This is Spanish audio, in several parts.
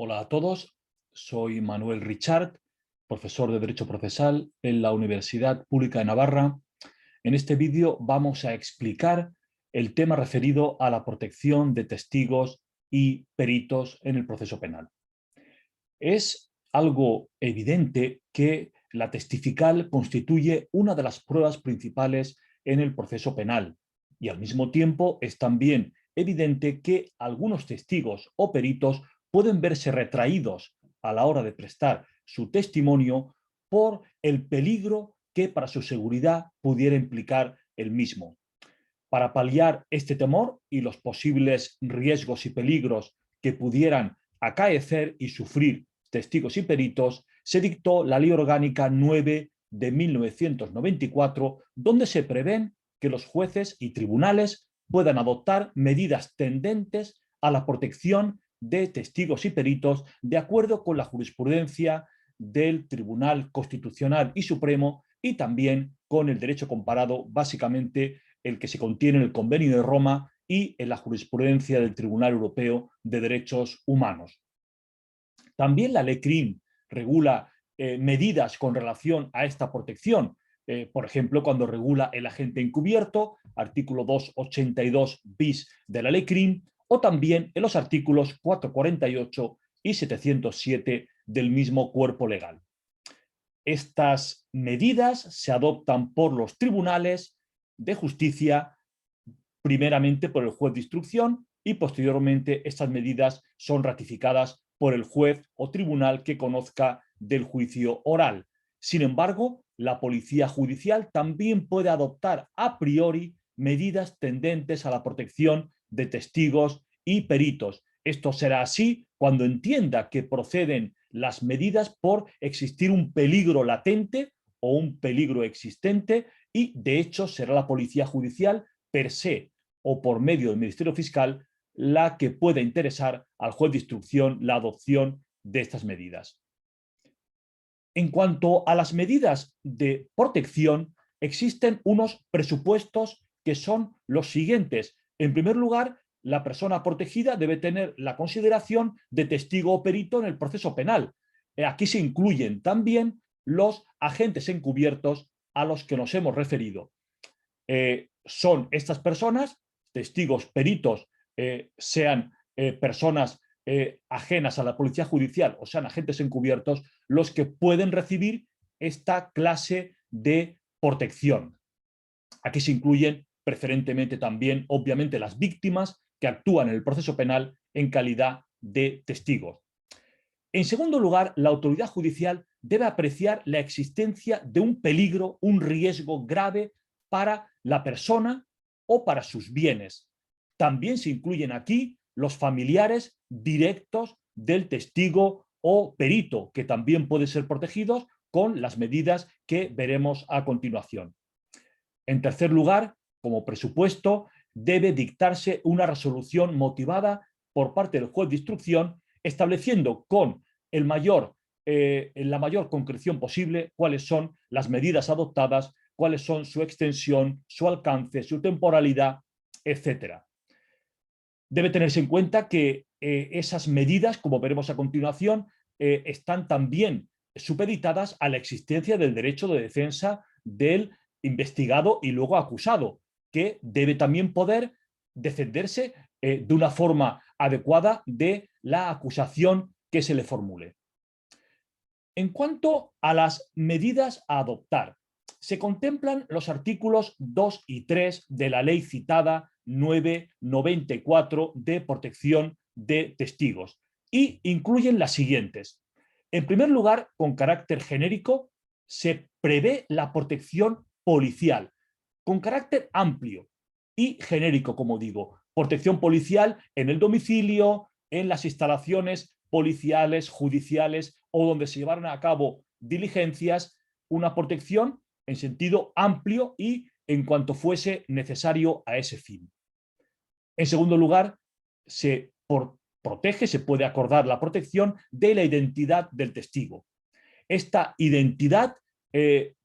Hola a todos, soy Manuel Richard, profesor de Derecho Procesal en la Universidad Pública de Navarra. En este vídeo vamos a explicar el tema referido a la protección de testigos y peritos en el proceso penal. Es algo evidente que la testifical constituye una de las pruebas principales en el proceso penal y al mismo tiempo es también evidente que algunos testigos o peritos pueden verse retraídos a la hora de prestar su testimonio por el peligro que para su seguridad pudiera implicar el mismo. Para paliar este temor y los posibles riesgos y peligros que pudieran acaecer y sufrir testigos y peritos, se dictó la Ley Orgánica 9 de 1994, donde se prevén que los jueces y tribunales puedan adoptar medidas tendentes a la protección de testigos y peritos de acuerdo con la jurisprudencia del Tribunal Constitucional y Supremo y también con el derecho comparado, básicamente el que se contiene en el Convenio de Roma y en la jurisprudencia del Tribunal Europeo de Derechos Humanos. También la Ley CRIM regula medidas con relación a esta protección. Por ejemplo, cuando regula el agente encubierto, artículo 282 bis de la Ley CRIM, o también en los artículos 448 y 707 del mismo cuerpo legal. Estas medidas se adoptan por los tribunales de justicia, primeramente por el juez de instrucción y posteriormente estas medidas son ratificadas por el juez o tribunal que conozca del juicio oral. Sin embargo, la policía judicial también puede adoptar a priori medidas tendentes a la protección de testigos y peritos. Esto será así cuando entienda que proceden las medidas por existir un peligro latente o un peligro existente y, de hecho, será la policía judicial per se o por medio del Ministerio Fiscal la que pueda interesar al juez de instrucción la adopción de estas medidas. En cuanto a las medidas de protección, existen unos presupuestos que son los siguientes. En primer lugar, la persona protegida debe tener la consideración de testigo o perito en el proceso penal. Aquí se incluyen también los agentes encubiertos a los que nos hemos referido. Son estas personas, testigos, peritos, sean personas ajenas a la policía judicial o sean agentes encubiertos, los que pueden recibir esta clase de protección. Aquí se incluyen preferentemente también, obviamente, las víctimas que actúan en el proceso penal en calidad de testigos. En segundo lugar, la autoridad judicial debe apreciar la existencia de un peligro, un riesgo grave para la persona o para sus bienes. También se incluyen aquí los familiares directos del testigo o perito, que también pueden ser protegidos con las medidas que veremos a continuación. En tercer lugar, como presupuesto, debe dictarse una resolución motivada por parte del juez de instrucción, estableciendo con la mayor concreción posible cuáles son las medidas adoptadas, cuáles son su extensión, su alcance, su temporalidad, etc. Debe tenerse en cuenta que esas medidas, como veremos a continuación, están también supeditadas a la existencia del derecho de defensa del investigado y luego acusado, que debe también poder defenderse de una forma adecuada de la acusación que se le formule. En cuanto a las medidas a adoptar, se contemplan los artículos 2 y 3 de la ley citada 994 de protección de testigos y incluyen las siguientes. En primer lugar, con carácter genérico, se prevé la protección policial, con carácter amplio y genérico, como digo, protección policial en el domicilio, en las instalaciones policiales, judiciales o donde se llevaron a cabo diligencias, una protección en sentido amplio y en cuanto fuese necesario a ese fin. En segundo lugar, se protege, se puede acordar la protección de la identidad del testigo. Esta identidad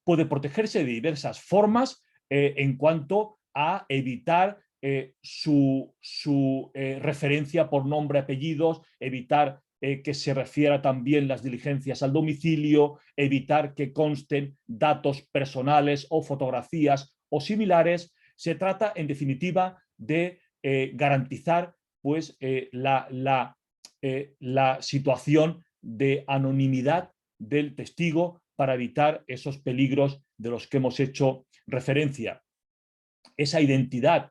puede protegerse de diversas formas en cuanto a evitar su referencia por nombre, apellidos, evitar que se refiera también las diligencias al domicilio, evitar que consten datos personales o fotografías o similares. Se trata, en definitiva, de garantizar pues, la situación de anonimidad del testigo para evitar esos peligros de los que hemos hecho referencia. Esa identidad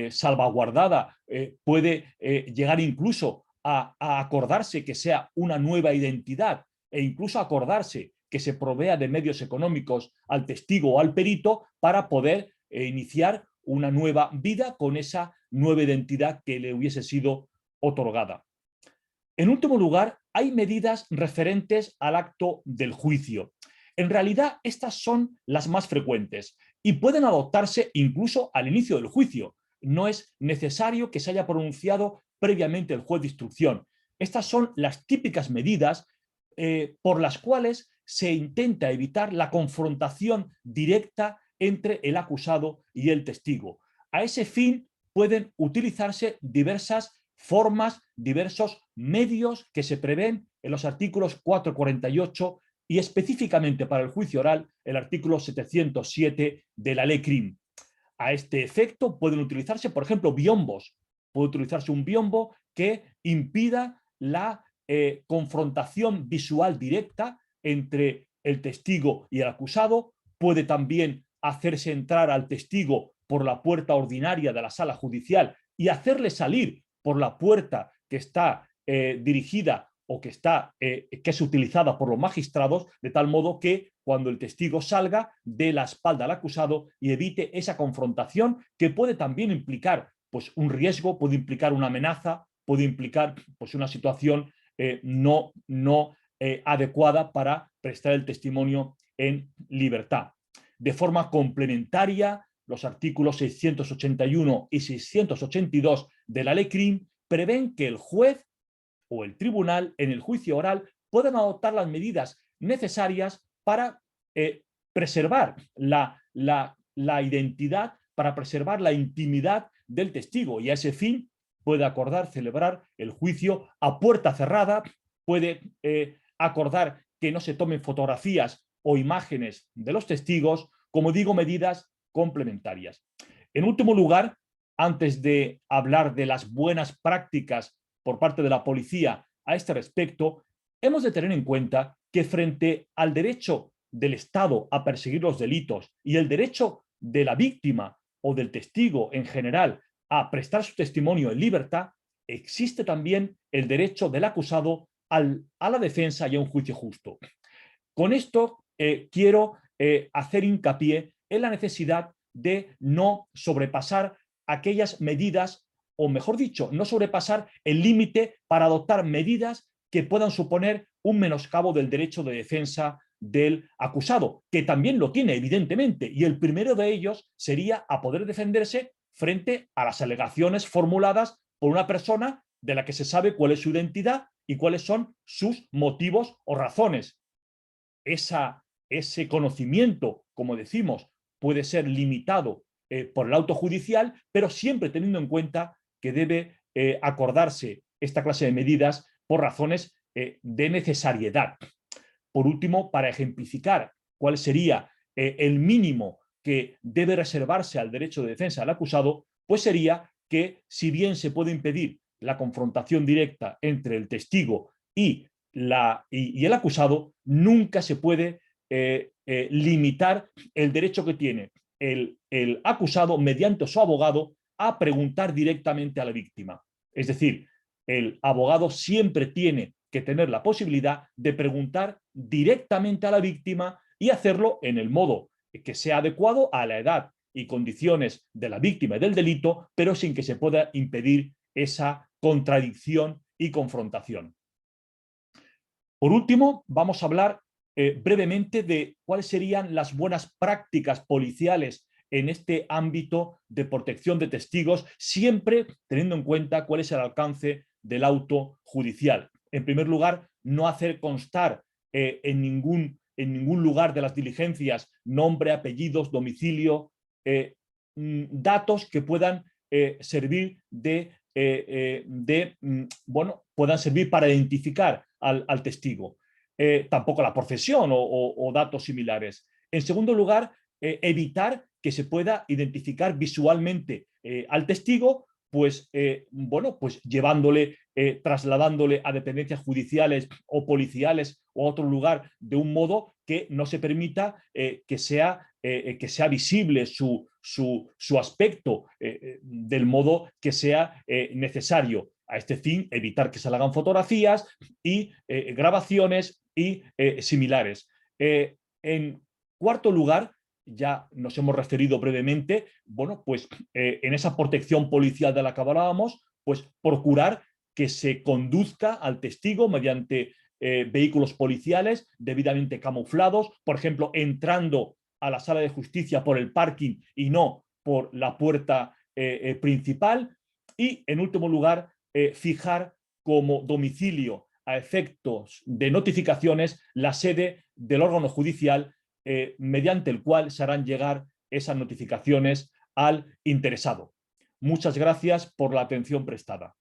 salvaguardada puede llegar incluso a acordarse que sea una nueva identidad e incluso acordarse que se provea de medios económicos al testigo o al perito para poder iniciar una nueva vida con esa nueva identidad que le hubiese sido otorgada. En último lugar, hay medidas referentes al acto del juicio. En realidad, estas son las más frecuentes y pueden adoptarse incluso al inicio del juicio. No es necesario que se haya pronunciado previamente el juez de instrucción. Estas son las típicas medidas por las cuales se intenta evitar la confrontación directa entre el acusado y el testigo. A ese fin pueden utilizarse diversas formas, diversos medios que se prevén en los artículos 448 y específicamente para el juicio oral el artículo 707 de la Ley CRIM. A este efecto pueden utilizarse, por ejemplo, biombos. Puede utilizarse un biombo que impida la confrontación visual directa entre el testigo y el acusado. Puede también hacerse entrar al testigo por la puerta ordinaria de la sala judicial y hacerle salir por la puerta que está dirigida o que es utilizada por los magistrados, de tal modo que cuando el testigo salga dé la espalda al acusado y evite esa confrontación que puede también implicar pues, un riesgo, puede implicar una amenaza, puede implicar pues, una situación no adecuada para prestar el testimonio en libertad. De forma complementaria, los artículos 681 y 682 de la Ley CRIM prevén que el juez o el tribunal en el juicio oral puedan adoptar las medidas necesarias para preservar la identidad, para preservar la intimidad del testigo, y a ese fin puede acordar celebrar el juicio a puerta cerrada, puede acordar que no se tomen fotografías o imágenes de los testigos, como digo, medidas complementarias. En último lugar, antes de hablar de las buenas prácticas por parte de la policía a este respecto, hemos de tener en cuenta que frente al derecho del Estado a perseguir los delitos y el derecho de la víctima o del testigo en general a prestar su testimonio en libertad, existe también el derecho del acusado a la defensa y a un juicio justo. Con esto quiero hacer hincapié en la necesidad de no sobrepasar aquellas medidas, o mejor dicho, no sobrepasar el límite para adoptar medidas que puedan suponer un menoscabo del derecho de defensa del acusado, que también lo tiene, evidentemente, y el primero de ellos sería a poder defenderse frente a las alegaciones formuladas por una persona de la que se sabe cuál es su identidad y cuáles son sus motivos o razones. Ese conocimiento, como decimos, puede ser limitado por el auto judicial, pero siempre teniendo en cuenta que debe acordarse esta clase de medidas por razones de necesariedad. Por último, para ejemplificar cuál sería el mínimo que debe reservarse al derecho de defensa del acusado, pues sería que, si bien se puede impedir la confrontación directa entre el testigo y el acusado, nunca se puede limitar el derecho que tiene el acusado mediante su abogado a preguntar directamente a la víctima. Es decir, el abogado siempre tiene que tener la posibilidad de preguntar directamente a la víctima y hacerlo en el modo que sea adecuado a la edad y condiciones de la víctima y del delito, pero sin que se pueda impedir esa contradicción y confrontación. Por último, vamos a hablar brevemente de cuáles serían las buenas prácticas policiales en este ámbito de protección de testigos, siempre teniendo en cuenta cuál es el alcance del auto judicial. En primer lugar, no hacer constar en ningún lugar de las diligencias nombre, apellidos, domicilio, datos que puedan servir bueno, puedan servir para identificar al testigo. Tampoco la profesión o datos similares. En segundo lugar, evitar que se pueda identificar visualmente al testigo, pues, bueno, pues llevándole, trasladándole a dependencias judiciales o policiales o a otro lugar de un modo que no se permita que sea visible su aspecto del modo que sea necesario. A este fin, evitar que se hagan fotografías y grabaciones y similares. En cuarto lugar, ya nos hemos referido brevemente, bueno, pues en esa protección policial de la que hablábamos, pues procurar que se conduzca al testigo mediante vehículos policiales debidamente camuflados, por ejemplo, entrando a la sala de justicia por el parking y no por la puerta principal. Y, en último lugar, fijar como domicilio a efectos de notificaciones la sede del órgano judicial mediante el cual se harán llegar esas notificaciones al interesado. Muchas gracias por la atención prestada.